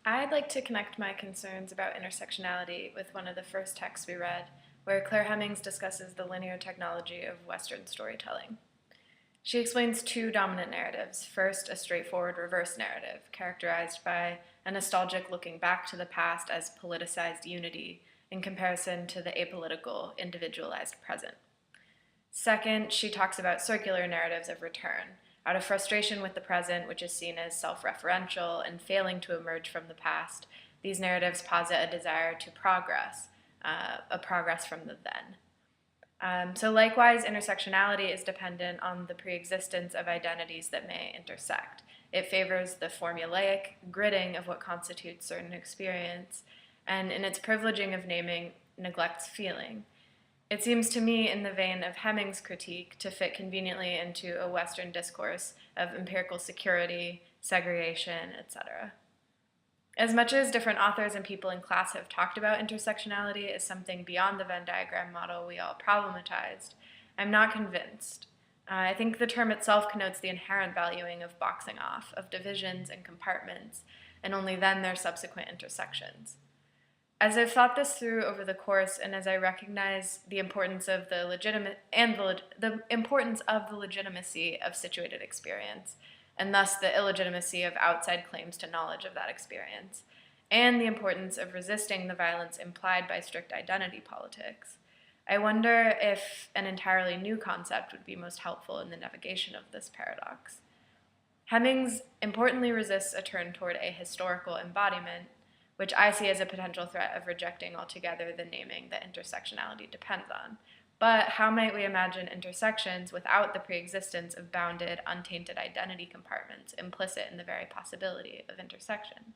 I'd like to connect my concerns about intersectionality with one of the first texts we read, where Claire Hemmings discusses the linear technology of Western storytelling. She explains two dominant narratives. First, a straightforward reverse narrative, characterized by a nostalgic looking back to the past as politicized unity in comparison to the apolitical, individualized present. Second, she talks about circular narratives of return, out of frustration with the present, which is seen as self-referential and failing to emerge from the past. These narratives posit a desire to progress, a progress from the then. So likewise, intersectionality is dependent on the preexistence of identities that may intersect. It favors the formulaic gridding of what constitutes certain experience, and in its privileging of naming, neglects feeling. It seems to me, in the vein of Hemming's critique, to fit conveniently into a Western discourse of empirical security, segregation, etc. As much as different authors and people in class have talked about intersectionality as something beyond the Venn diagram model we all problematized, I'm not convinced. I think the term itself connotes the inherent valuing of boxing off, of divisions and compartments, and only then their subsequent intersections. As I've thought this through over the course, and as I recognize the importance of the legitimacy of situated experience, and thus the illegitimacy of outside claims to knowledge of that experience, and the importance of resisting the violence implied by strict identity politics, I wonder if an entirely new concept would be most helpful in the navigation of this paradox. Hemmings importantly resists a turn toward a historical embodiment, which I see as a potential threat of rejecting altogether the naming that intersectionality depends on. But how might we imagine intersections without the preexistence of bounded, untainted identity compartments implicit in the very possibility of intersection?